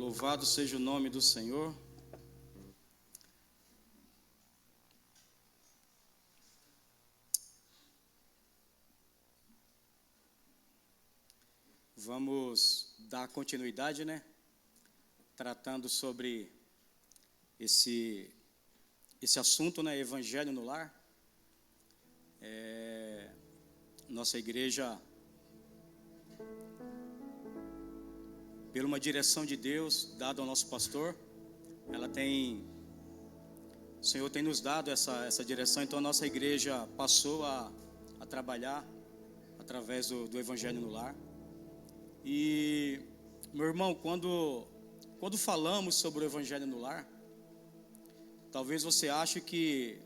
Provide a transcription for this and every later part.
Louvado seja o nome do Senhor. Vamos dar continuidade, né? Tratando sobre esse assunto, né? Evangelho no lar. Nossa igreja, por uma direção de Deus dada ao nosso pastor, o Senhor tem nos dado essa direção. Então a nossa igreja passou a trabalhar através do Evangelho no lar. E, meu irmão, quando falamos sobre o Evangelho no lar, talvez você ache que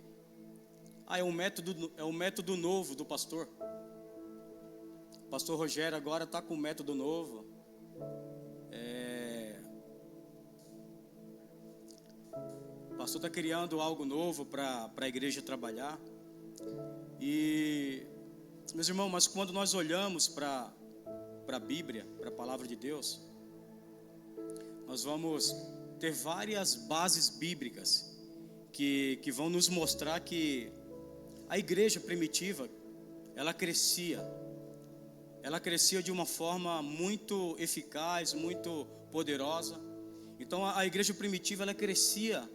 é um método novo do pastor. O pastor Rogério agora está com um método novo. O pastor está criando algo novo para a igreja trabalhar. E, meus irmãos, mas quando nós olhamos para a Bíblia, para a palavra de Deus, nós vamos ter várias bases bíblicas que vão nos mostrar que a igreja primitiva, ela crescia de uma forma muito eficaz, muito poderosa. Então a igreja primitiva, ela crescia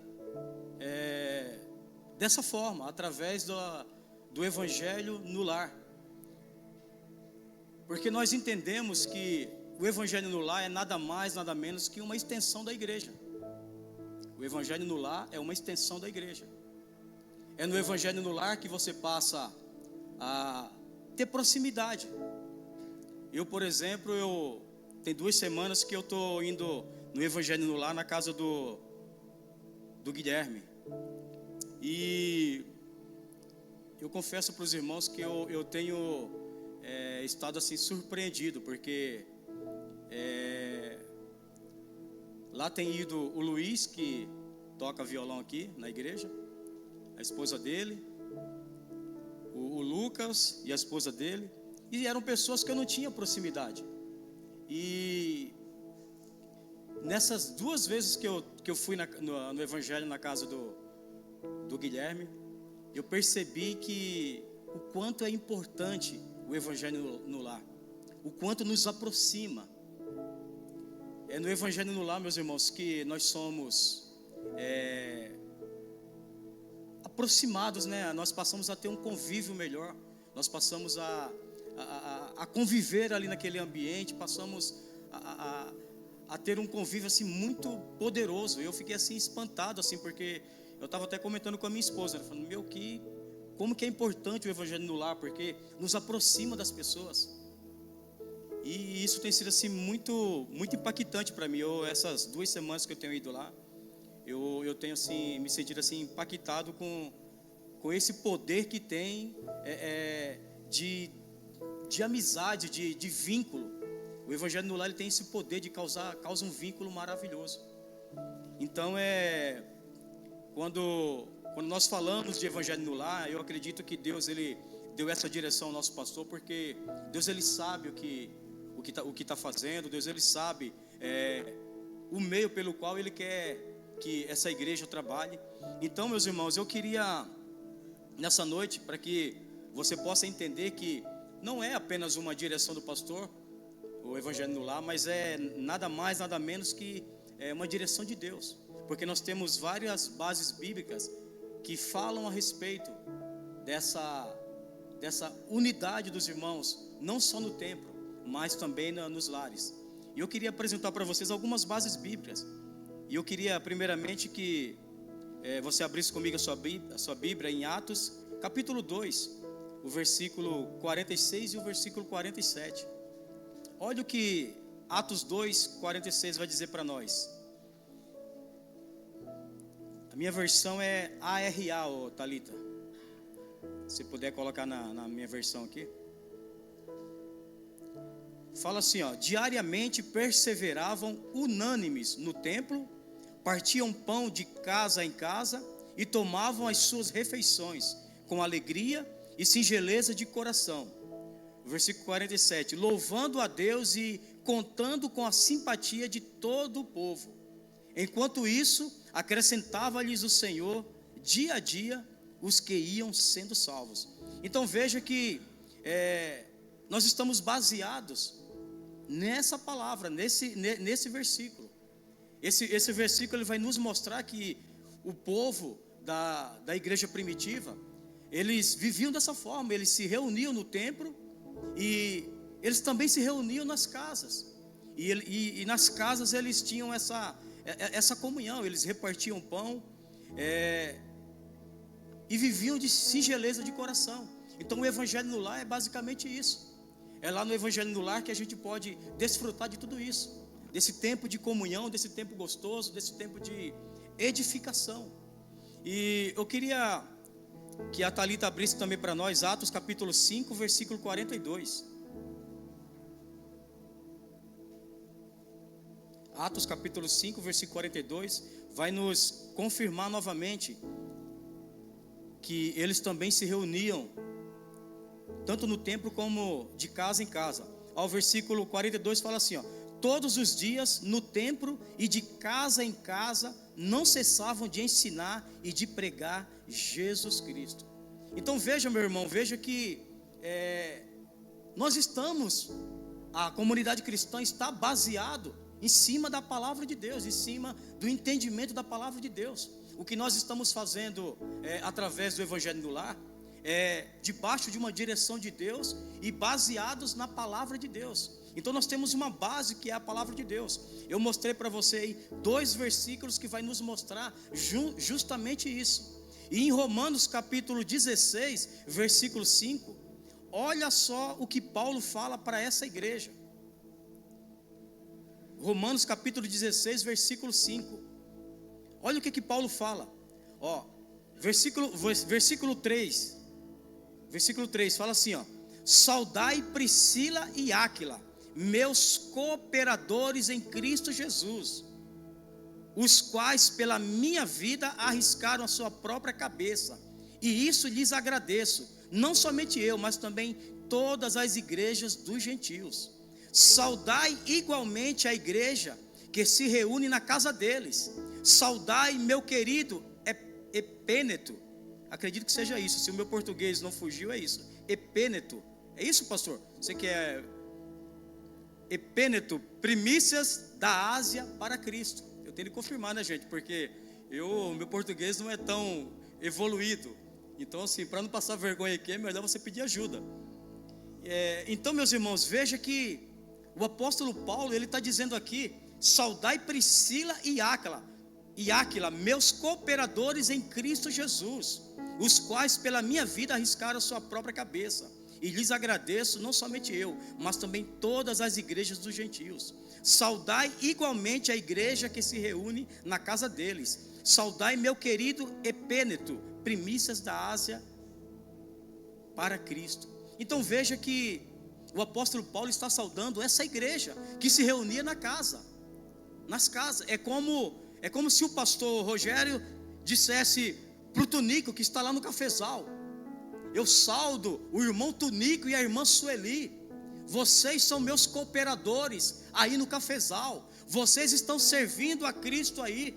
dessa forma, através do Evangelho no lar. Porque nós entendemos que o Evangelho no lar é nada mais, nada menos que uma extensão da igreja. O Evangelho no lar é uma extensão da igreja. É no Evangelho no lar que você passa a ter proximidade. Eu, por exemplo, tem 2 semanas que eu estou indo no Evangelho no lar na casa do Guilherme. E eu confesso para os irmãos que eu tenho estado assim surpreendido, porque lá tem ido o Luiz, que toca violão aqui na igreja, a esposa dele, o Lucas e a esposa dele, e eram pessoas que eu não tinha proximidade. E nessas 2 vezes que eu fui no Evangelho na casa do Guilherme, eu percebi que o quanto é importante o Evangelho no lar, o quanto nos aproxima. É no Evangelho no lar, meus irmãos, que nós somos aproximados, né? Nós passamos a ter um convívio melhor, nós passamos a conviver ali naquele ambiente, passamos a ter um convívio assim muito poderoso. Eu fiquei assim espantado, assim, porque eu estava até comentando com a minha esposa, falando, como que é importante o Evangelho no lar, porque nos aproxima das pessoas. E isso tem sido assim muito, muito impactante para mim. Essas 2 semanas que eu tenho ido lá, eu tenho assim me sentido assim impactado com esse poder que tem de amizade, de vínculo. O Evangelho no lar, ele tem esse poder de causa um vínculo maravilhoso. Então quando nós falamos de Evangelho no lar, eu acredito que Deus, ele deu essa direção ao nosso pastor, porque Deus, ele sabe o que está fazendo. Deus, ele sabe o meio pelo qual ele quer que essa igreja trabalhe. Então, meus irmãos, eu queria nessa noite, para que você possa entender que não é apenas uma direção do pastor, o Evangelho no lar, mas é nada mais, nada menos que uma direção de Deus, porque nós temos várias bases bíblicas que falam a respeito dessa unidade dos irmãos, não só no templo, mas também nos lares. E eu queria apresentar para vocês algumas bases bíblicas. E eu queria primeiramente que você abrisse comigo a sua Bíblia em Atos, capítulo 2, o versículo 46 e o versículo 47. Olha o que Atos 2, 46 vai dizer para nós. A minha versão é ARA, Thalita. Se puder colocar na minha versão aqui. Fala assim, diariamente perseveravam unânimes no templo, partiam pão de casa em casa e tomavam as suas refeições com alegria e singeleza de coração. Versículo 47, louvando a Deus e contando com a simpatia de todo o povo. Enquanto isso, acrescentava-lhes o Senhor, dia a dia, os que iam sendo salvos. Então veja que nós estamos baseados nessa palavra, nesse versículo. Esse versículo ele vai nos mostrar que o povo da igreja primitiva, eles viviam dessa forma, eles se reuniam no templo e eles também se reuniam nas casas. E nas casas eles tinham essa comunhão, eles repartiam pão e viviam de singeleza de coração. Então o evangelho no lar é basicamente isso. É lá no evangelho no lar que a gente pode desfrutar de tudo isso, desse tempo de comunhão, desse tempo gostoso, desse tempo de edificação. E eu queria que a Thalita abrisse também para nós Atos capítulo 5, versículo 42. Atos capítulo 5, versículo 42, vai nos confirmar novamente que eles também se reuniam, tanto no templo como de casa em casa. Ao versículo 42 fala assim, todos os dias no templo e de casa em casa não cessavam de ensinar e de pregar Jesus Cristo. Então veja, meu irmão, veja que nós estamos, a comunidade cristã está baseado em cima da palavra de Deus, em cima do entendimento da palavra de Deus. O que nós estamos fazendo através do evangelho no lar debaixo de uma direção de Deus e baseados na palavra de Deus. Então nós temos uma base que é a palavra de Deus. Eu mostrei para você aí 2 versículos que vai nos mostrar justamente isso. E em Romanos capítulo 16, versículo 5, olha só o que Paulo fala para essa igreja. Romanos capítulo 16, versículo 5. Olha o que Paulo fala. Versículo 3. Versículo 3 fala assim, saudai Priscila e Áquila, meus cooperadores em Cristo Jesus, os quais pela minha vida arriscaram a sua própria cabeça, e isso lhes agradeço, não somente eu, mas também todas as igrejas dos gentios. Saudai igualmente a igreja que se reúne na casa deles. Saudai meu querido Epêneto. Acredito que seja isso, se o meu português não fugiu, é isso. Epêneto, é isso, pastor? Você que é Epêneto, primícias da Ásia para Cristo. Eu tenho que confirmar, né, gente? Porque meu português não é tão evoluído. Então, assim, para não passar vergonha aqui, é melhor você pedir ajuda. Então, meus irmãos, veja que o apóstolo Paulo, ele está dizendo aqui, saudai Priscila e Áquila, meus cooperadores em Cristo Jesus, os quais pela minha vida arriscaram a sua própria cabeça, e lhes agradeço, não somente eu, mas também todas as igrejas dos gentios. Saudai igualmente a igreja que se reúne na casa deles. Saudai meu querido Epêneto, primícias da Ásia para Cristo. Então veja que o apóstolo Paulo está saudando essa igreja que se reunia nas casas. É como se o pastor Rogério dissesse para o Tunico que está lá no cafezal: eu saudo o irmão Tunico e a irmã Sueli, vocês são meus cooperadores aí no cafezal, vocês estão servindo a Cristo aí.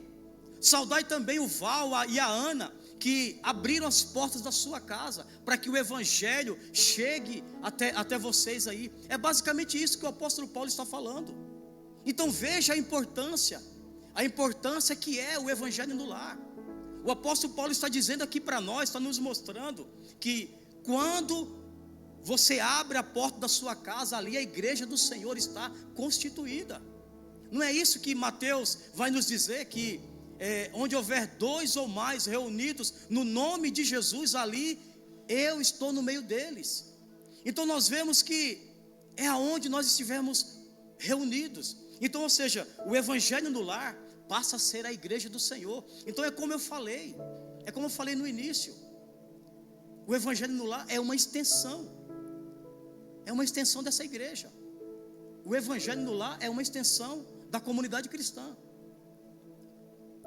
Saudai também o Val e a Ana, que abriram as portas da sua casa para que o evangelho chegue até vocês aí. É basicamente isso que o apóstolo Paulo está falando. Então veja a importância que é o evangelho no lar. O apóstolo Paulo está dizendo aqui para nós, está nos mostrando que quando você abre a porta da sua casa, ali a igreja do Senhor está constituída. Não é isso que Mateus vai nos dizer, que onde houver 2 ou mais reunidos no nome de Jesus, ali eu estou no meio deles. Então nós vemos que é aonde nós estivermos reunidos. Então, ou seja, o evangelho no lar passa a ser a igreja do Senhor. Então é como eu falei no início, o evangelho no lar é uma extensão dessa igreja. O evangelho no lar é uma extensão da comunidade cristã.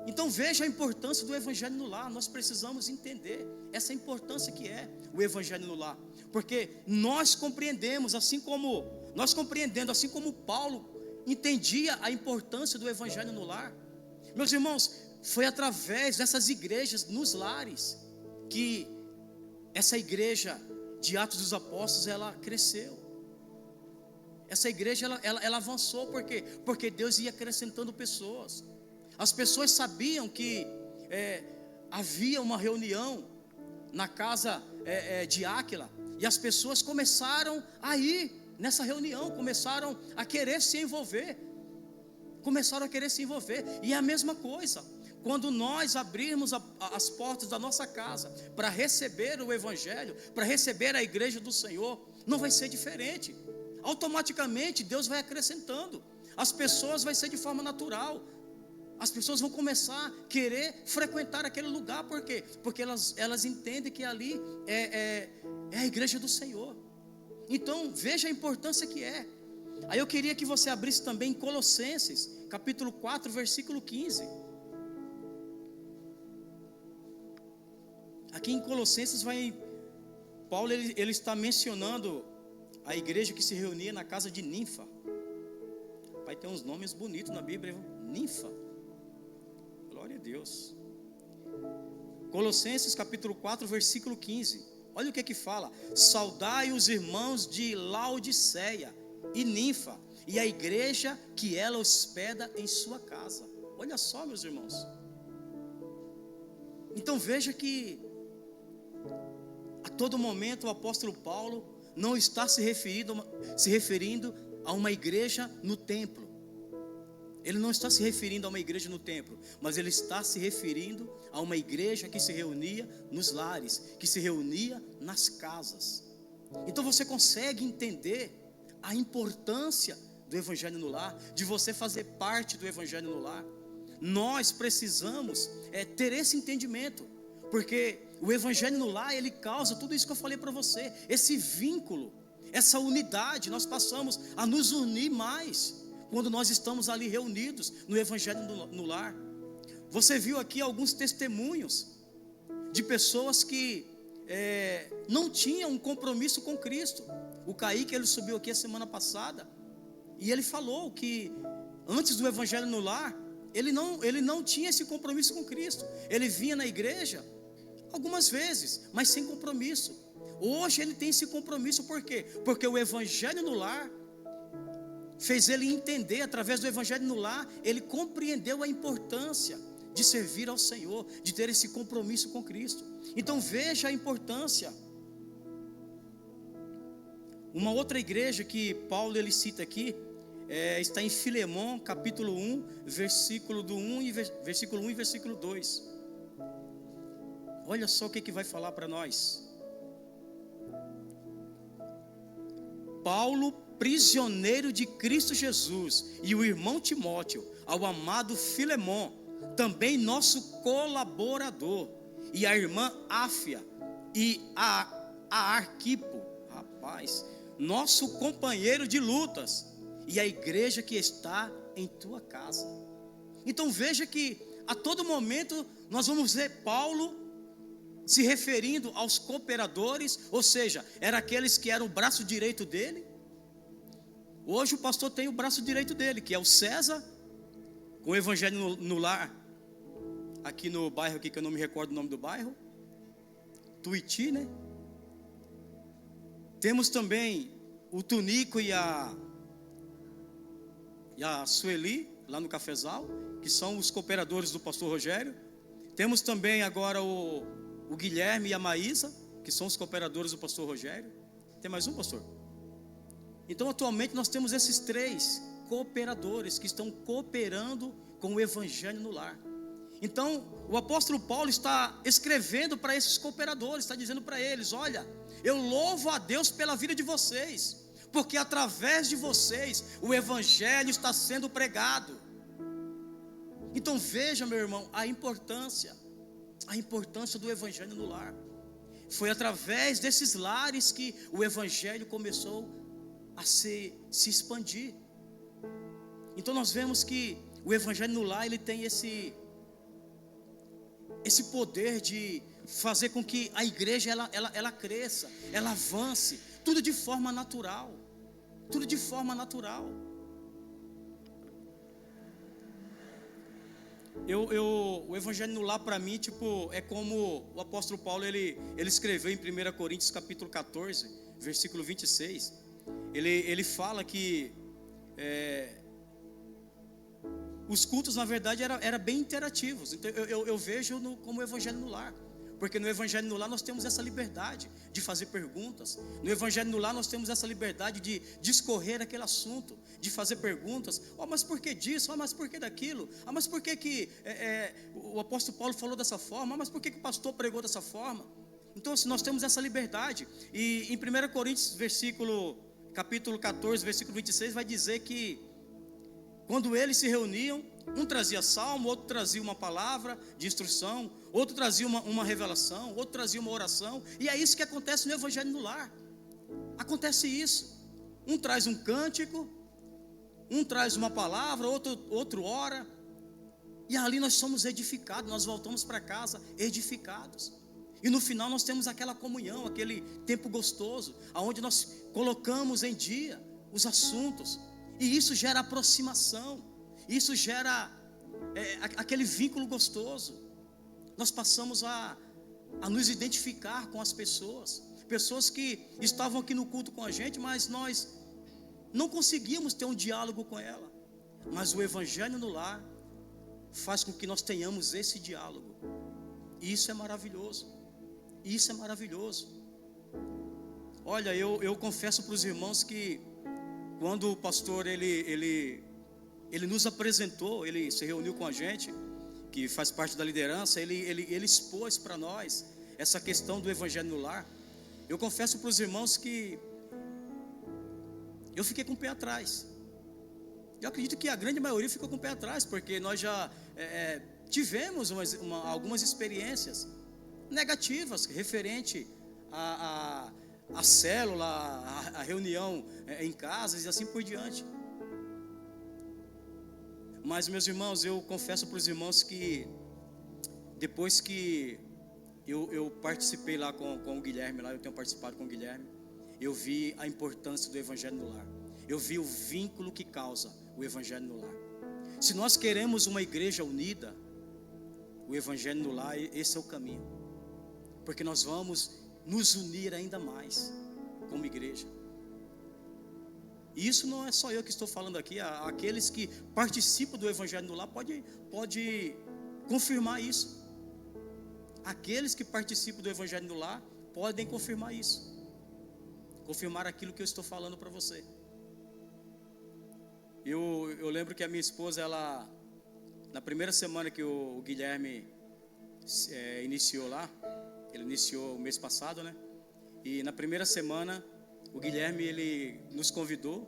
Então veja a importância do evangelho no lar. Nós precisamos entender essa importância que é o evangelho no lar, porque nós compreendemos, assim como Paulo entendia a importância do evangelho no lar. Meus irmãos, foi através dessas igrejas nos lares que essa igreja de Atos dos Apóstolos, ela cresceu. Essa igreja, ela avançou, por quê? Porque Deus ia acrescentando pessoas. As pessoas sabiam que havia uma reunião na casa de Áquila, e as pessoas começaram a ir nessa reunião, começaram a querer se envolver. E é a mesma coisa, quando nós abrirmos as portas da nossa casa para receber o evangelho, para receber a igreja do Senhor, não vai ser diferente. Automaticamente Deus vai acrescentando. As pessoas vai ser de forma natural. As pessoas vão começar a querer frequentar aquele lugar. Por quê? Porque elas entendem que ali é a igreja do Senhor. Então veja a importância que é. Aí eu queria que você abrisse também em Colossenses capítulo 4, versículo 15. Aqui em Colossenses Paulo ele está mencionando a igreja que se reunia na casa de Ninfa. Pai, tem uns nomes bonitos na Bíblia. Ninfa, glória a Deus. Colossenses capítulo 4, versículo 15. Olha o que fala: saudai os irmãos de Laodiceia e Ninfa, e a igreja que ela hospeda em sua casa. Olha só, meus irmãos. Então veja que a todo momento o apóstolo Paulo não está se referindo a uma igreja no templo. Ele não está se referindo a uma igreja no templo, mas ele está se referindo a uma igreja que se reunia nos lares, que se reunia nas casas. Então você consegue entender a importância do evangelho no lar, de você fazer parte do evangelho no lar. Nós precisamos ter esse entendimento, porque o evangelho no lar, ele causa tudo isso que eu falei para você, esse vínculo, essa unidade. Nós passamos a nos unir mais quando nós estamos ali reunidos no evangelho no lar. Você viu aqui alguns testemunhos de pessoas que não tinham um compromisso com Cristo. O Kaique, ele subiu aqui a semana passada, e ele falou que antes do evangelho no lar, ele não tinha esse compromisso com Cristo. Ele vinha na igreja algumas vezes, mas sem compromisso. Hoje ele tem esse compromisso. Por quê? Porque o evangelho no lar fez ele entender. Através do evangelho no lar, ele compreendeu a importância de servir ao Senhor, de ter esse compromisso com Cristo. Então veja a importância. Uma outra igreja que Paulo ele cita aqui está em Filemon, capítulo 1, versículo 1 e versículo 2. Olha só o que vai falar para nós. Paulo, prisioneiro de Cristo Jesus, e o irmão Timóteo, ao amado Filemon, também nosso colaborador, e a irmã Áfia e a Arquipo, rapaz, nosso companheiro de lutas, e a igreja que está em tua casa. Então veja que a todo momento nós vamos ver Paulo se referindo aos cooperadores, ou seja, eram aqueles que eram o braço direito dele. Hoje o pastor tem o braço direito dele, que é o César, com o evangelho no lar, aqui no bairro aqui, que eu não me recordo o nome do bairro, Tuiuti, né? Temos também o Tunico e a Sueli, lá no Cafezal, que são os cooperadores do pastor Rogério. Temos também agora o Guilherme e a Maísa, que são os cooperadores do pastor Rogério. Tem mais um, pastor? Então atualmente nós temos esses 3 cooperadores que estão cooperando com o evangelho no lar. Então o apóstolo Paulo está escrevendo para esses cooperadores, está dizendo para eles: olha, eu louvo a Deus pela vida de vocês, porque através de vocês o evangelho está sendo pregado. Então veja, meu irmão, a importância do evangelho no lar. Foi através desses lares que o evangelho começou a se expandir. Então nós vemos que o evangelho no lar, ele tem esse poder de fazer com que a igreja ela cresça, ela avance, tudo de forma natural. O Evangelho no Lar para mim, tipo, é como o apóstolo Paulo, ele escreveu em 1 Coríntios capítulo 14, versículo 26. Ele fala que os cultos, na verdade, era bem interativos. Então eu vejo como o Evangelho no Lar. Porque no Evangelho no Lar nós temos essa liberdade de fazer perguntas. No Evangelho no Lar nós temos essa liberdade de discorrer aquele assunto, de fazer perguntas. Mas por que disso? Mas por que daquilo? Mas por que o apóstolo Paulo falou dessa forma? Mas por que o pastor pregou dessa forma? Então assim, nós temos essa liberdade. E em 1 Coríntios capítulo 14, versículo 26, vai dizer que quando eles se reuniam, um trazia salmo, outro trazia uma palavra de instrução, outro trazia uma revelação, outro trazia uma oração. E é isso que acontece no Evangelho no Lar. Acontece isso. Um traz um cântico, um traz uma palavra, outro ora. E ali nós somos edificados, nós voltamos para casa edificados. E no final nós temos aquela comunhão, aquele tempo gostoso, onde nós colocamos em dia os assuntos. E isso gera aproximação. Isso gera aquele vínculo gostoso. Nós passamos a nos identificar com as pessoas. Pessoas que estavam aqui no culto com a gente, mas nós não conseguimos ter um diálogo com ela. Mas o Evangelho no Lar faz com que nós tenhamos esse diálogo. E isso é maravilhoso. Isso é maravilhoso. Olha, eu confesso para os irmãos que quando o pastor ele nos apresentou, ele se reuniu com a gente, que faz parte da liderança, ele expôs para nós essa questão do Evangelho no Lar. Eu confesso para os irmãos que eu fiquei com o pé atrás. Eu acredito que a grande maioria ficou com o pé atrás, porque nós já tivemos algumas experiências negativas referente a célula, a reunião em casas e assim por diante. Mas, meus irmãos, eu confesso para os irmãos que depois que eu participei lá com o Guilherme, eu tenho participado com o Guilherme, eu vi a importância do Evangelho no Lar. Eu vi o vínculo que causa o Evangelho no Lar. Se nós queremos uma igreja unida, o Evangelho no Lar, esse é o caminho. Porque nós vamos nos unir ainda mais como igreja. E isso não é só eu que estou falando aqui. Aqueles que participam do Evangelho no Lar pode confirmar isso. Aqueles que participam do Evangelho no Lar podem confirmar isso. Confirmar aquilo que eu estou falando para você. Eu lembro que a minha esposa, na primeira semana que o Guilherme iniciou lá, ele iniciou o mês passado, né? E na primeira semana o Guilherme, ele nos convidou,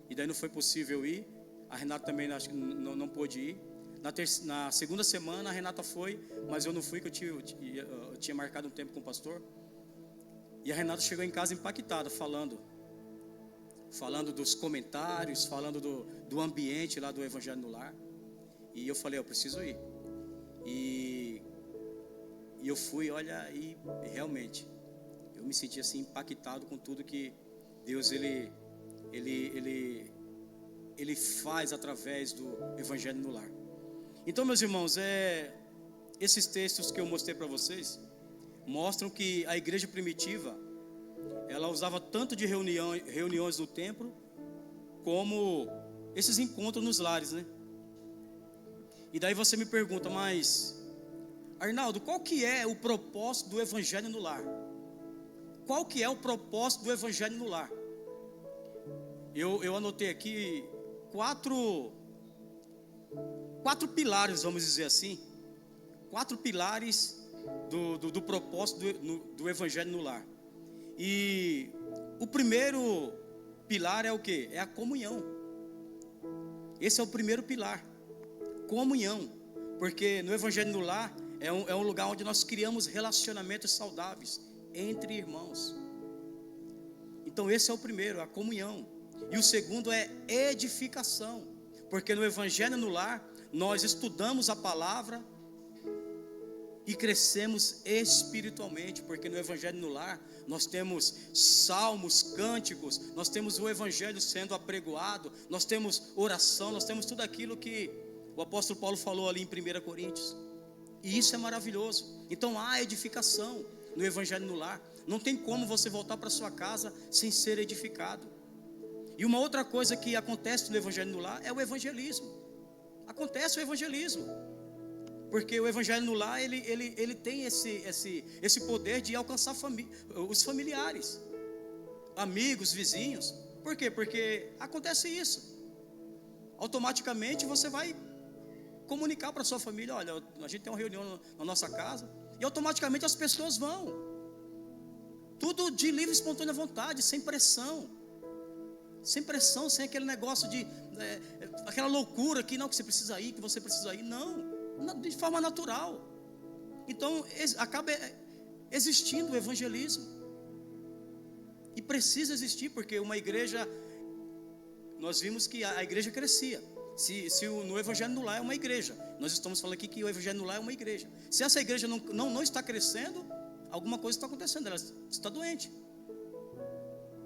e daí não foi possível ir. A Renata também acho que não pôde ir. Na segunda semana a Renata foi, mas eu não fui, que eu tinha marcado um tempo com o pastor. E a Renata chegou em casa impactada, falando dos comentários, falando do ambiente lá do Evangelho no Lar. E eu falei, eu preciso ir. E eu fui, olha, e realmente eu me senti assim impactado com tudo que Deus ele faz através do Evangelho no Lar. Então, meus irmãos, esses textos que eu mostrei para vocês mostram que a igreja primitiva, ela usava tanto de reuniões no templo, como esses encontros nos lares, né? E daí você me pergunta, mas Arnaldo, qual que é o propósito do Evangelho no Lar? Qual que é o propósito do Evangelho no Lar? Eu anotei aqui quatro pilares, vamos dizer assim. 4 pilares do propósito do Evangelho no Lar. E o primeiro pilar é o quê? É a comunhão. Esse é o primeiro pilar. Comunhão. Porque no Evangelho no Lar é um lugar onde nós criamos relacionamentos saudáveis entre irmãos. Então esse é o primeiro, a comunhão. E o segundo é edificação. Porque no Evangelho no Lar nós estudamos a palavra e crescemos espiritualmente. Porque no Evangelho no Lar nós temos salmos, cânticos, nós temos o Evangelho sendo apregoado, nós temos oração, nós temos tudo aquilo que o apóstolo Paulo falou ali em 1 Coríntios. E isso é maravilhoso. Então há edificação no Evangelho no Lar. Não tem como você voltar para sua casa sem ser edificado. E uma outra coisa que acontece no Evangelho no Lar é o evangelismo. Acontece o evangelismo. Porque o Evangelho no Lar, ele tem esse poder de alcançar os familiares, amigos, vizinhos. Por quê? Porque acontece isso. Automaticamente você vai comunicar para a sua família: olha, a gente tem uma reunião na nossa casa. E automaticamente as pessoas vão. Tudo de livre e espontânea vontade, sem pressão. Sem pressão, sem aquele negócio de aquela loucura que não, que você precisa ir, que você precisa ir. Não, de forma natural. Então acaba existindo o evangelismo. E precisa existir, porque uma igreja, nós vimos que a igreja crescia. Se no Evangelho no Lar é uma igreja, nós estamos falando aqui que o Evangelho no Lar é uma igreja. Se essa igreja não está crescendo, alguma coisa está acontecendo, ela está doente.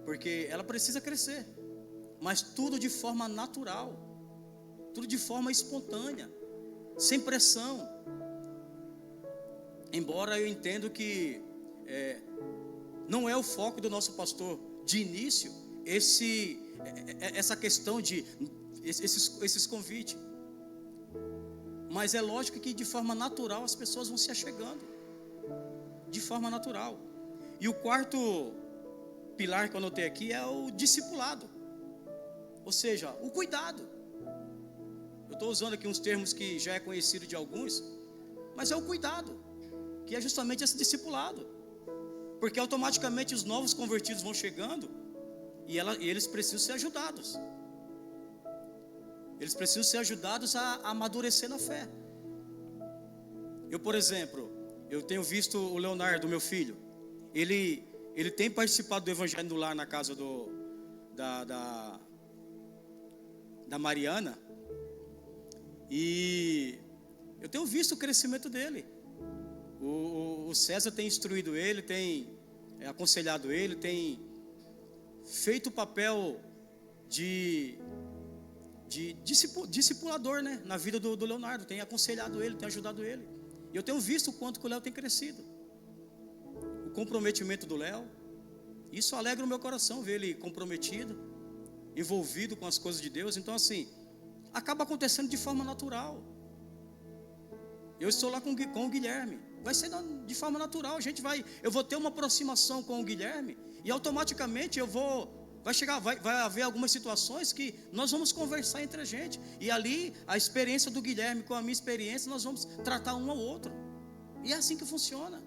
Porque ela precisa crescer. Mas tudo de forma natural, tudo de forma espontânea, sem pressão. Embora eu entendo que não é o foco do nosso pastor de início essa questão de esses convites. Mas é lógico que de forma natural as pessoas vão se achegando. De forma natural. E o quarto pilar que eu anotei aqui é o discipulado. Ou seja, o cuidado. Eu estou usando aqui uns termos que já é conhecido de alguns, mas é o cuidado, que é justamente esse discipulado. Porque automaticamente os novos convertidos vão chegando e eles precisam ser ajudados. Eles precisam ser ajudados a amadurecer na fé. Eu, por exemplo, eu tenho visto o Leonardo, meu filho. Ele tem participado do Evangelho no Lar na casa da Mariana. E eu tenho visto o crescimento dele. O César tem instruído ele, tem aconselhado ele, tem feito o papel de discipulador, né, na vida do Leonardo. Tem aconselhado ele, tem ajudado ele. E eu tenho visto o quanto que o Léo tem crescido. O comprometimento do Léo. Isso alegra o meu coração, ver ele comprometido, envolvido com as coisas de Deus. Então assim, acaba acontecendo de forma natural. Eu estou lá com o Guilherme. Vai ser de forma natural. Eu vou ter uma aproximação com o Guilherme. E automaticamente vai haver algumas situações que nós vamos conversar entre a gente. E ali, a experiência do Guilherme com a minha experiência, nós vamos tratar um ao outro. E é assim que funciona.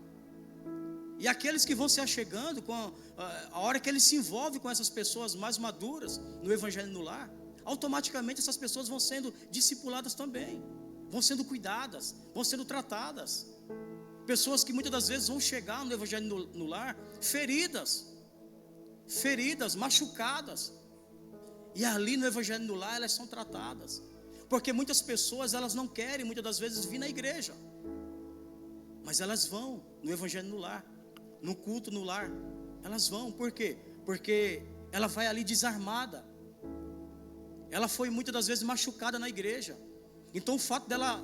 E aqueles que vão se achegando, a hora que eles se envolvem com essas pessoas mais maduras no Evangelho no Lar, automaticamente essas pessoas vão sendo discipuladas também. Vão sendo cuidadas, vão sendo tratadas. Pessoas que muitas das vezes vão chegar no Evangelho no Lar feridas, machucadas. E ali no Evangelho no Lar elas são tratadas. Porque muitas pessoas, elas não querem muitas das vezes vir na igreja, mas elas vão no Evangelho no Lar, no culto no lar. Elas vão, por quê? Porque ela vai ali desarmada. Ela foi muitas das vezes machucada na igreja. Então o fato dela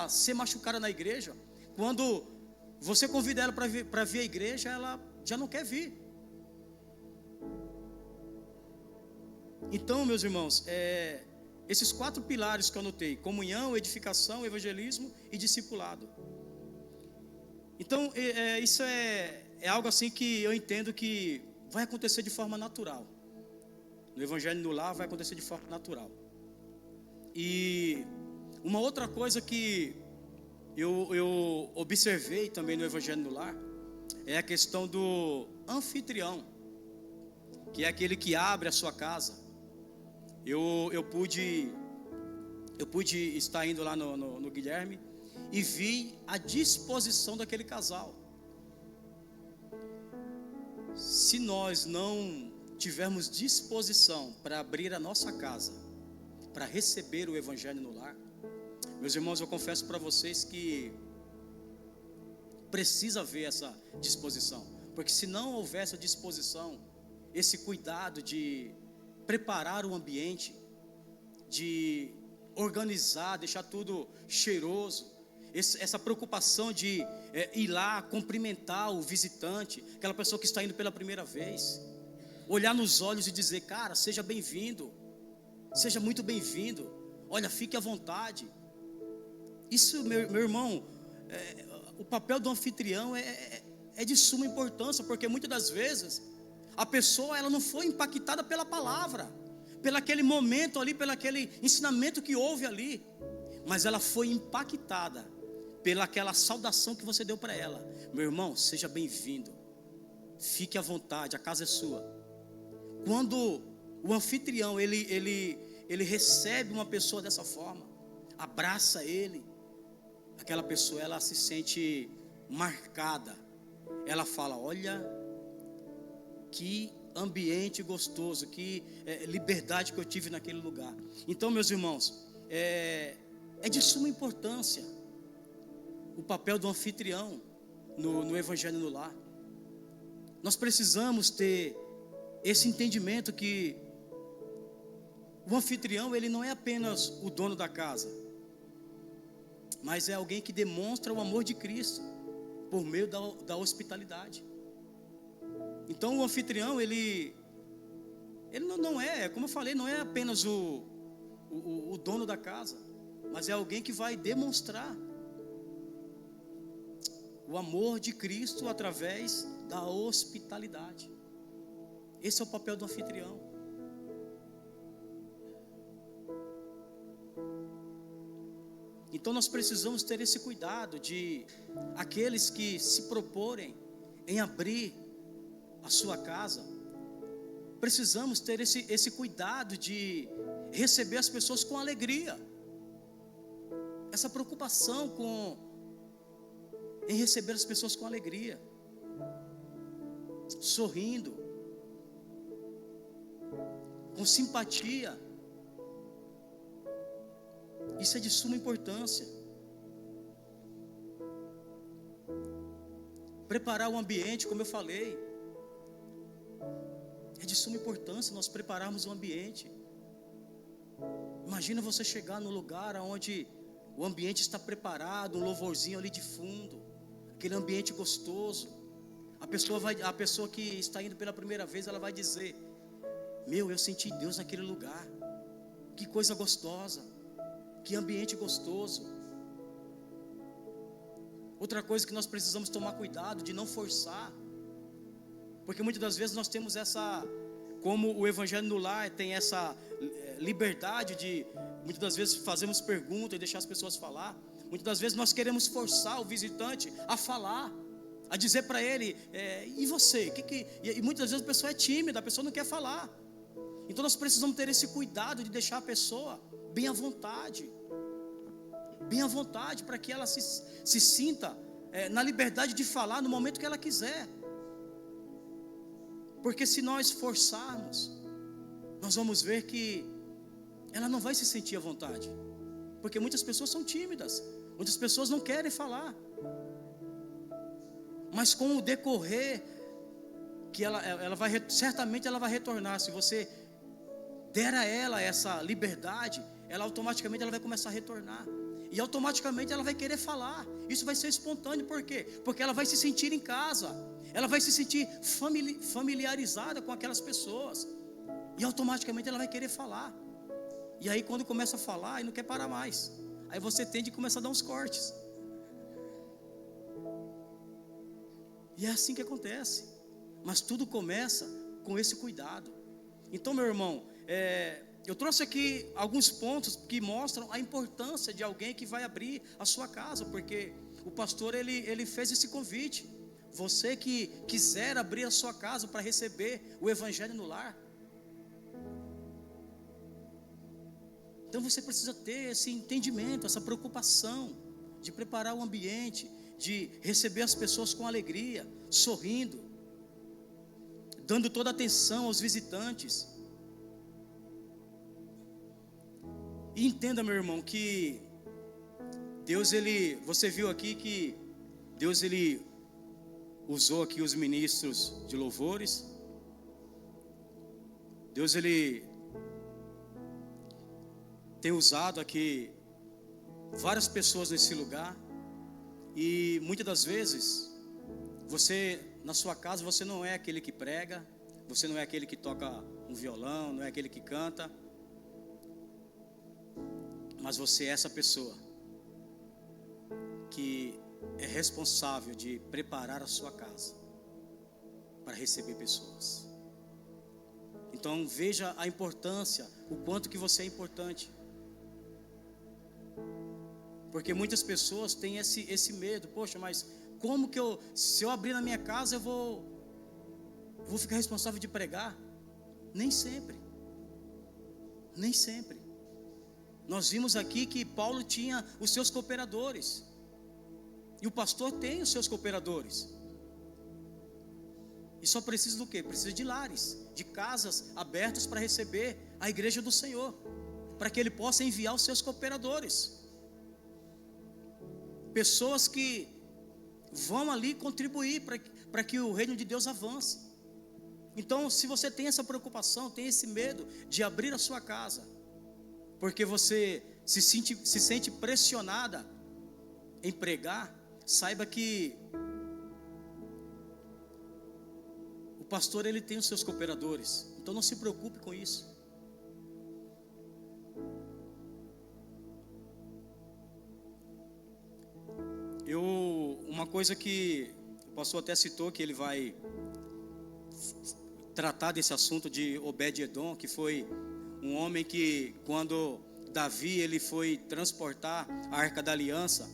ser machucada na igreja, quando você convida ela para vir à igreja, ela já não quer vir. Então, meus irmãos, esses 4 pilares que eu anotei: comunhão, edificação, evangelismo e discipulado. Então, isso é algo assim que eu entendo que vai acontecer de forma natural. No Evangelho no Lar vai acontecer de forma natural. E uma outra coisa que eu observei também no Evangelho no Lar é a questão do anfitrião, que é aquele que abre a sua casa. Eu pude estar indo lá no Guilherme e vi a disposição daquele casal. Se nós não tivermos disposição para abrir a nossa casa, para receber o Evangelho no lar, meus irmãos, eu confesso para vocês que precisa haver essa disposição. Porque se não houver essa disposição, esse cuidado de preparar o ambiente, de organizar, deixar tudo cheiroso. Essa preocupação de ir lá cumprimentar o visitante, aquela pessoa que está indo pela primeira vez, olhar nos olhos e dizer: cara, seja bem-vindo, seja muito bem-vindo, olha, fique à vontade. Isso, meu irmão, o papel do anfitrião é de suma importância, porque muitas das vezes a pessoa ela não foi impactada pela palavra, pelo aquele momento ali, pelo aquele ensinamento que houve ali, mas ela foi impactada pelaquela saudação que você deu para ela. Meu irmão, seja bem-vindo, fique à vontade, a casa é sua. Quando o anfitrião ele recebe uma pessoa dessa forma, abraça ele, aquela pessoa ela se sente marcada. Ela fala: olha, que ambiente gostoso, que liberdade que eu tive naquele lugar. Então, meus irmãos, é de suma importância o papel do anfitrião no Evangelho no Lar. Nós precisamos ter esse entendimento que o anfitrião ele não é apenas o dono da casa, mas é alguém que demonstra o amor de Cristo por meio da hospitalidade. Então o anfitrião ele não é, como eu falei, não é apenas o dono da casa, mas é alguém que vai demonstrar o amor de Cristo através da hospitalidade. Esse é o papel do anfitrião. Então nós precisamos ter esse cuidado de aqueles que se proporem em abrir a sua casa. Precisamos ter esse cuidado de receber as pessoas com alegria. Essa preocupação em receber as pessoas com alegria, sorrindo, com simpatia. Isso é de suma importância. Preparar o ambiente, como eu falei, é de suma importância nós prepararmos o ambiente. Imagina você chegar num lugar onde o ambiente está preparado, um louvorzinho ali de fundo, aquele ambiente gostoso. A pessoa que está indo pela primeira vez, ela vai dizer: meu, eu senti Deus naquele lugar, que coisa gostosa, que ambiente gostoso. Outra coisa que nós precisamos tomar cuidado de não forçar, porque muitas das vezes nós temos como o Evangelho no Lar tem essa liberdade de, muitas das vezes fazemos perguntas e deixar as pessoas falar. Muitas das vezes nós queremos forçar o visitante a falar, a dizer para ele: e você? E muitas vezes a pessoa é tímida, a pessoa não quer falar. Então nós precisamos ter esse cuidado de deixar a pessoa bem à vontade, para que ela se sinta na liberdade de falar no momento que ela quiser. Porque se nós forçarmos, nós vamos ver que ela não vai se sentir à vontade, porque muitas pessoas são tímidas, muitas pessoas não querem falar. Mas com o decorrer, que certamente ela vai retornar. Se você der a ela essa liberdade, ela automaticamente vai começar a retornar, e automaticamente ela vai querer falar. Isso vai ser espontâneo. Por quê? Porque ela vai se sentir em casa, ela vai se sentir familiarizada com aquelas pessoas, e automaticamente ela vai querer falar. E aí quando começa a falar, aí não quer parar mais, aí você tem de começar a dar uns cortes. E é assim que acontece. Mas tudo começa com esse cuidado. Então, meu irmão, eu trouxe aqui alguns pontos que mostram a importância de alguém que vai abrir a sua casa, porque o pastor ele fez esse convite. Você que quiser abrir a sua casa para receber o Evangelho no Lar, então você precisa ter esse entendimento, essa preocupação de preparar o ambiente, de receber as pessoas com alegria, sorrindo, dando toda a atenção aos visitantes. E entenda, meu irmão, que Deus você viu aqui que Deus usou aqui os ministros de louvores. Deus tenho usado aqui várias pessoas nesse lugar, e muitas das vezes você, na sua casa, você não é aquele que prega, você não é aquele que toca um violão, não é aquele que canta, mas você é essa pessoa que é responsável de preparar a sua casa para receber pessoas. Então veja a importância, o quanto que você é importante. Porque muitas pessoas têm esse medo. Poxa, mas como que se eu abrir na minha casa, eu vou ficar responsável de pregar? Nem sempre. Nem sempre. Nós vimos aqui que Paulo tinha os seus cooperadores. E o pastor tem os seus cooperadores. E só precisa do quê? Precisa de lares, de casas abertas para receber a igreja do Senhor, para que ele possa enviar os seus cooperadores. Pessoas que vão ali contribuir para que o reino de Deus avance. Então, se você tem essa preocupação, tem esse medo de abrir a sua casa, porque você se sente pressionada em pregar, saiba que o pastor, ele tem os seus cooperadores. Então não se preocupe com isso. Uma coisa que o pastor até citou, que ele vai tratar desse assunto de Obed-Edom, que foi um homem que, quando Davi ele foi transportar a Arca da Aliança,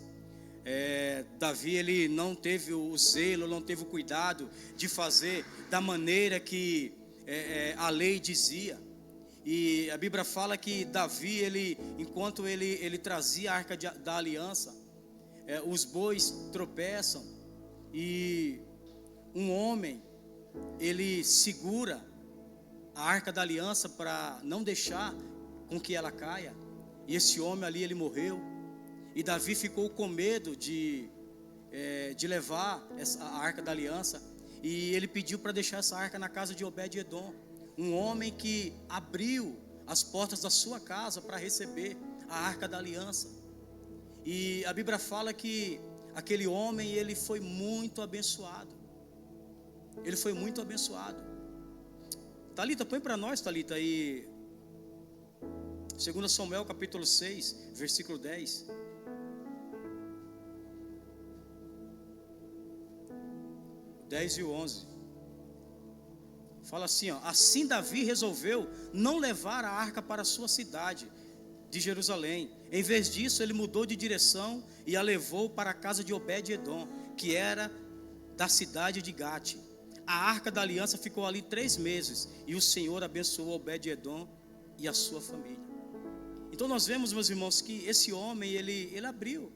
Davi ele não teve o zelo, não teve o cuidado de fazer da maneira que a lei dizia. E a Bíblia fala que Davi, enquanto ele trazia a Arca da Aliança, os bois tropeçam, e um homem, ele segura a Arca da Aliança para não deixar com que ela caia, e esse homem ali, ele morreu. E Davi ficou com medo de levar a Arca da Aliança, e ele pediu para deixar essa arca na casa de Obed-Edom, um homem que abriu as portas da sua casa para receber a Arca da Aliança. E a Bíblia fala que aquele homem, ele foi muito abençoado. Ele foi muito abençoado. Talita, põe para nós, Talita, aí 2 Samuel capítulo 6, versículo 10. O 10 e o 11. Fala assim, ó: assim Davi resolveu não levar a arca para a sua cidade de Jerusalém. Em vez disso, ele mudou de direção e a levou para a casa de Obed-Edom, que era da cidade de Gate. A arca da aliança ficou ali 3 meses, e o Senhor abençoou Obed-Edom e a sua família. Então nós vemos, meus irmãos, que esse homem, ele abriu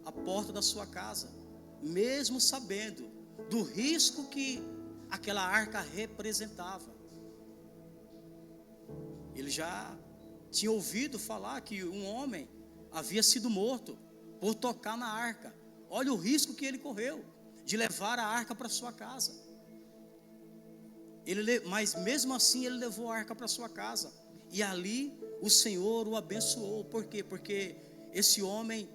a porta da sua casa, mesmo sabendo do risco que aquela arca representava. Ele já tinha ouvido falar que um homem havia sido morto por tocar na arca. Olha o risco que ele correu de levar a arca para sua casa. Mas mesmo assim ele levou a arca para sua casa, e ali o Senhor o abençoou. Por quê? Porque esse homem,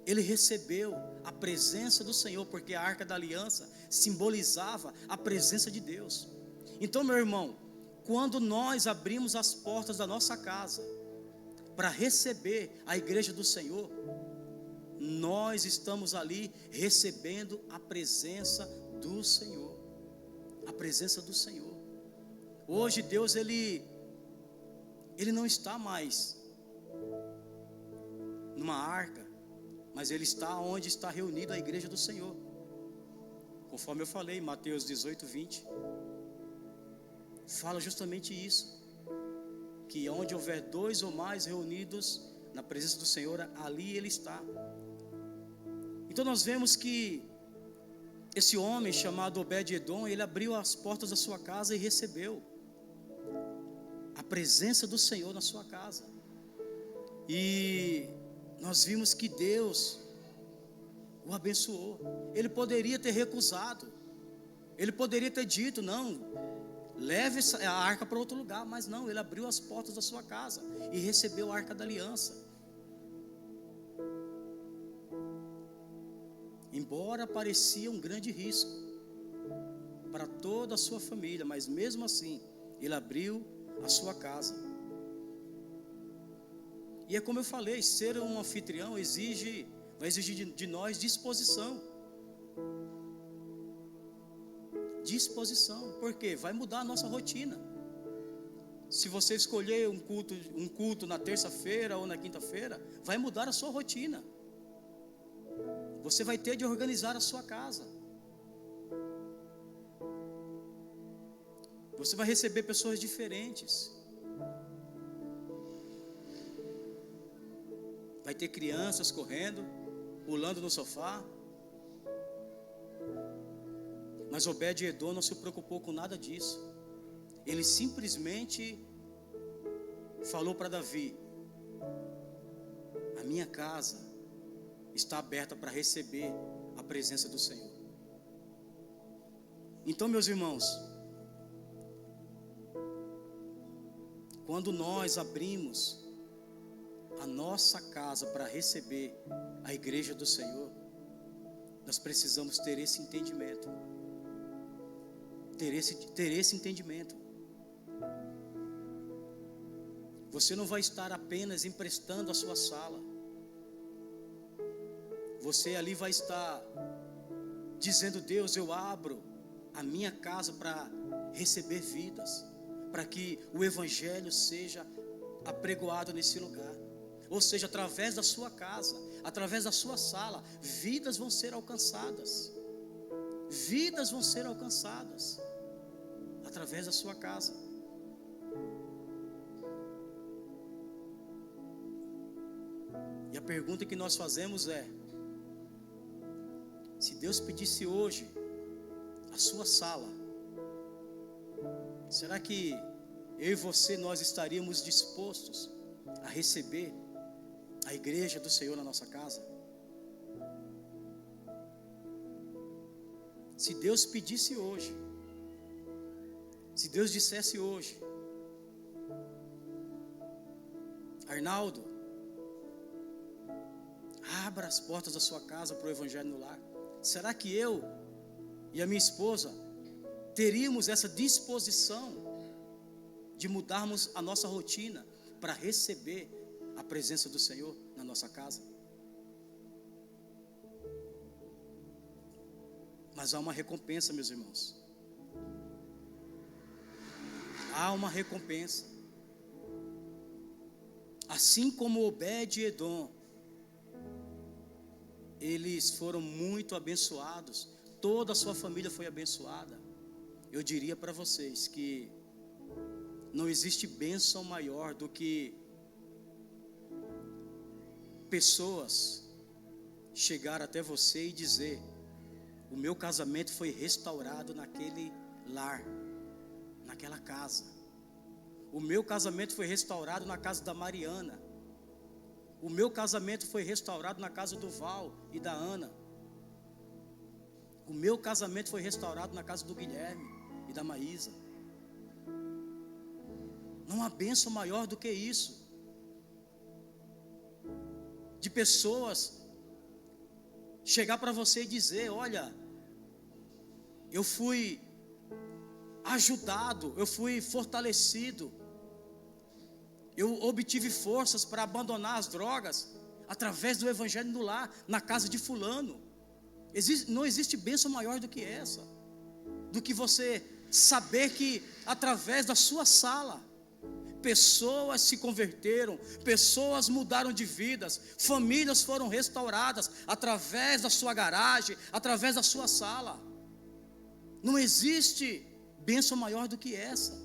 ele recebeu a presença do Senhor, porque a arca da aliança simbolizava a presença de Deus. Então, meu irmão, quando nós abrimos as portas da nossa casa para receber a igreja do Senhor, nós estamos ali recebendo a presença do Senhor. A presença do Senhor. Hoje Deus, ele não está mais numa arca, mas ele está onde está reunida a igreja do Senhor. Conforme eu falei, Mateus 18, 20 fala justamente isso, que onde houver 2 ou mais reunidos na presença do Senhor, ali ele está. Então nós vemos que esse homem chamado Obed-Edom, ele abriu as portas da sua casa e recebeu a presença do Senhor na sua casa. E nós vimos que Deus o abençoou. Ele poderia ter recusado, ele poderia ter dito: não, leve a arca para outro lugar. Mas não, ele abriu as portas da sua casa e recebeu a arca da aliança. Embora parecia um grande risco para toda a sua família, mas mesmo assim, ele abriu a sua casa. E é como eu falei, ser um anfitrião vai exigir de nós disposição. Disposição, porque vai mudar a nossa rotina. Se você escolher um culto na terça-feira ou na quinta-feira, vai mudar a sua rotina. Você vai ter de organizar a sua casa. Você vai receber pessoas diferentes. Vai ter crianças correndo, pulando no sofá. Mas Obed-Edom não se preocupou com nada disso. Ele simplesmente falou para Davi: a minha casa está aberta para receber a presença do Senhor. Então, meus irmãos, quando nós abrimos a nossa casa para receber a igreja do Senhor, nós precisamos ter esse entendimento. Ter esse entendimento. Você não vai estar apenas emprestando a sua sala. Você ali vai estar dizendo: Deus, eu abro a minha casa para receber vidas, para que o evangelho seja apregoado nesse lugar. Ou seja, através da sua casa, através da sua sala, vidas vão ser alcançadas. Vidas vão ser alcançadas através da sua casa. E a pergunta que nós fazemos é: se Deus pedisse hoje a sua sala, será que eu e você, nós estaríamos dispostos a receber a igreja do Senhor na nossa casa? Se Deus pedisse hoje, se Deus dissesse hoje: Arnaldo, abra as portas da sua casa para o evangelho no lar, será que eu e a minha esposa teríamos essa disposição de mudarmos a nossa rotina para receber a presença do Senhor na nossa casa? Mas há uma recompensa, meus irmãos. Há uma recompensa. Assim como Obed-Edom, eles foram muito abençoados, toda a sua família foi abençoada. Eu diria para vocês que não existe bênção maior do que pessoas chegar até você e dizer: o meu casamento foi restaurado naquele lar, naquela casa. O meu casamento foi restaurado na casa da Mariana. O meu casamento foi restaurado na casa do Val e da Ana. O meu casamento foi restaurado na casa do Guilherme e da Maísa. Não há bênção maior do que isso. De pessoas chegar para você e dizer: olha, eu fui ajudado, eu fui fortalecido, eu obtive forças para abandonar as drogas através do evangelho no lar, na casa de fulano. Não existe bênção maior do que essa, do que você saber que através da sua sala pessoas se converteram, pessoas mudaram de vidas, famílias foram restauradas através da sua garagem, através da sua sala. Não existe bênção maior do que essa.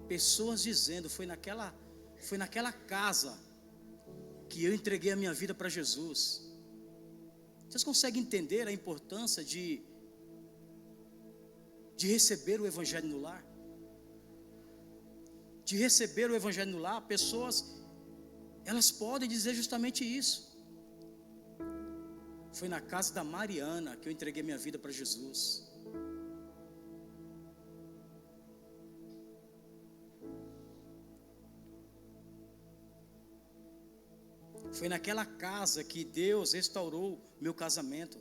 Pessoas dizendo: foi naquela casa que eu entreguei a minha vida para Jesus. Vocês conseguem entender a importância de receber o evangelho no lar? De receber o evangelho no lar, pessoas, elas podem dizer justamente isso. Foi na casa da Mariana que eu entreguei minha vida para Jesus. Foi naquela casa que Deus restaurou meu casamento.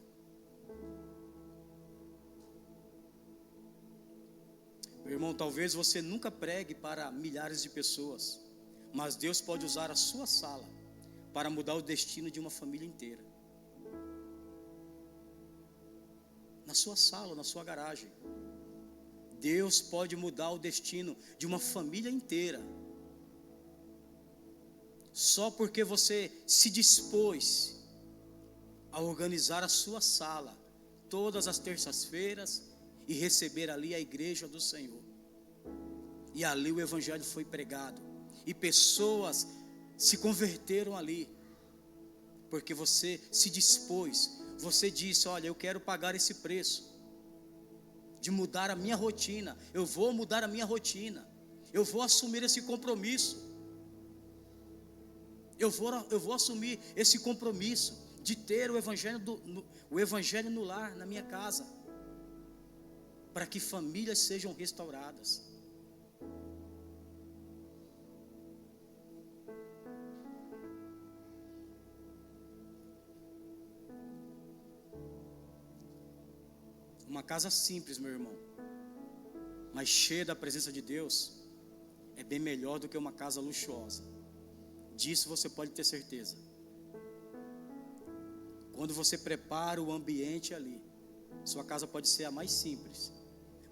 Meu irmão, talvez você nunca pregue para milhares de pessoas, mas Deus pode usar a sua sala para mudar o destino de uma família inteira. Na sua sala, na sua garagem, Deus pode mudar o destino de uma família inteira, só porque você se dispôs a organizar a sua sala todas as terças-feiras e receber ali a igreja do Senhor. E ali o evangelho foi pregado e pessoas se converteram ali, porque você se dispôs. Você disse: olha, eu quero pagar esse preço de mudar a minha rotina. Eu vou mudar a minha rotina. Eu vou assumir esse compromisso. Eu vou assumir esse compromisso de ter o evangelho no lar, na minha casa, para que famílias sejam restauradas. Uma casa simples, meu irmão, mas cheia da presença de Deus, é bem melhor do que uma casa luxuosa. Disso você pode ter certeza. Quando você prepara o ambiente ali, sua casa pode ser a mais simples,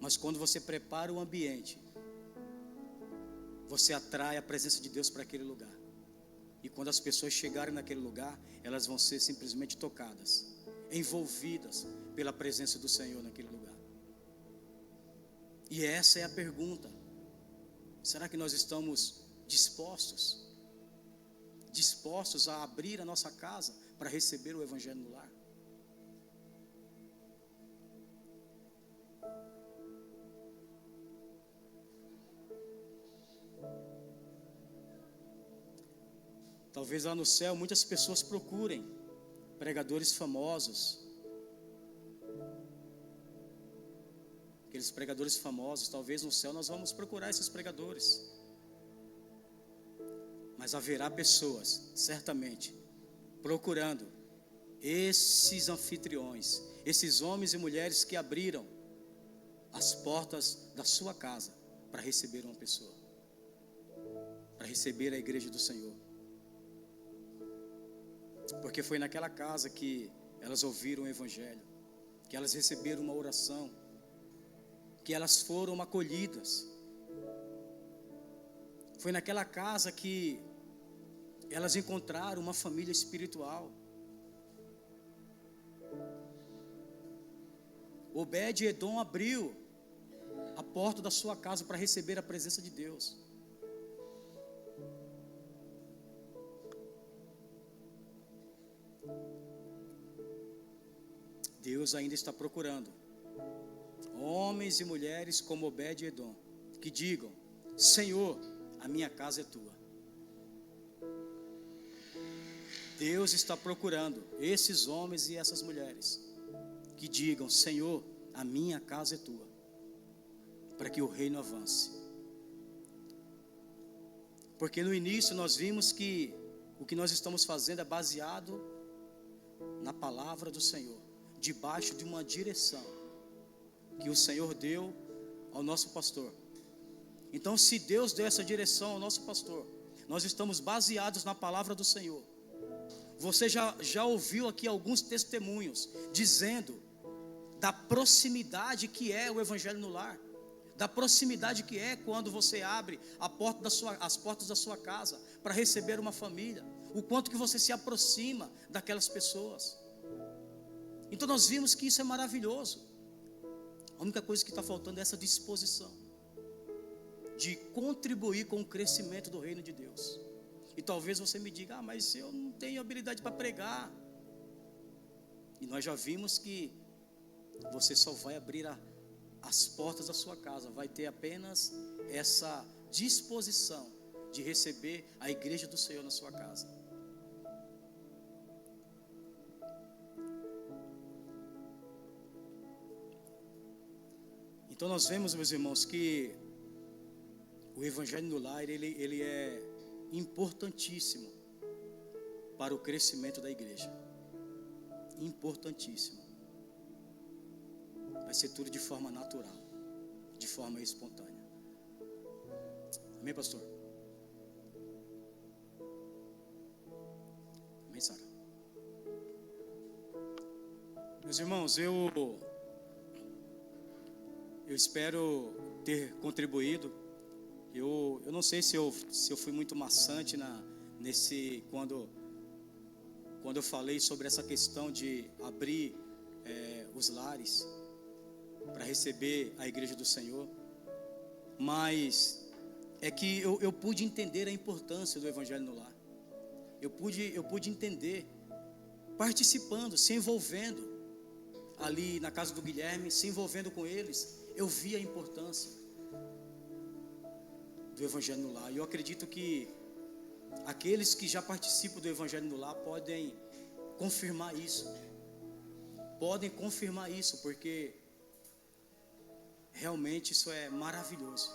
mas quando você prepara o ambiente, você atrai a presença de Deus para aquele lugar. E quando as pessoas chegarem naquele lugar, elas vão ser simplesmente tocadas, envolvidas pela presença do Senhor naquele lugar. E essa é a pergunta: será que nós estamos dispostos a abrir a nossa casa para receber o evangelho no lar? Talvez lá no céu muitas pessoas procurem pregadores famosos. Aqueles pregadores famosos, talvez no céu nós vamos procurar esses pregadores. Mas haverá pessoas, certamente, procurando esses anfitriões, esses homens e mulheres que abriram as portas da sua casa para receber uma pessoa, para receber a igreja do Senhor. Porque foi naquela casa que elas ouviram o evangelho, que elas receberam uma oração, que elas foram acolhidas. Foi naquela casa que elas encontraram uma família espiritual. Obed-Edom abriu a porta da sua casa para receber a presença de Deus. Deus ainda está procurando homens e mulheres como Obed-Edom, que digam: Senhor, a minha casa é tua. Deus está procurando esses homens e essas mulheres que digam: Senhor, a minha casa é tua, para que o reino avance. Porque no início nós vimos que o que nós estamos fazendo é baseado na palavra do Senhor, debaixo de uma direção que o Senhor deu ao nosso pastor. Então, se Deus deu essa direção ao nosso pastor, nós estamos baseados na palavra do Senhor. Você já ouviu aqui alguns testemunhos dizendo da proximidade que é o evangelho no lar, da proximidade que é quando você abre as portas da sua casa para receber uma família, o quanto que você se aproxima daquelas pessoas. Então nós vimos que isso é maravilhoso. A única coisa que está faltando é essa disposição de contribuir com o crescimento do reino de Deus. E talvez você me diga: mas eu não tenho habilidade para pregar. E nós já vimos que você só vai abrir as portas da sua casa, vai ter apenas essa disposição de receber a igreja do Senhor na sua casa. Então nós vemos, meus irmãos, que o Evangelho no Lar, ele é importantíssimo para o crescimento da igreja. Importantíssimo. Vai ser tudo de forma natural, de forma espontânea. Amém, pastor? Amém, Sara? Meus irmãos, eu espero ter contribuído. Eu não sei se eu fui muito maçante quando eu falei sobre essa questão de abrir os lares para receber a igreja do Senhor, mas é que eu pude entender a importância do Evangelho no Lar. Eu pude entender, participando, se envolvendo ali na casa do Guilherme, se envolvendo com eles. Eu vi a importância do Evangelho no Lar. E eu acredito que aqueles que já participam do Evangelho no Lar podem confirmar isso. Podem confirmar isso, porque realmente isso é maravilhoso.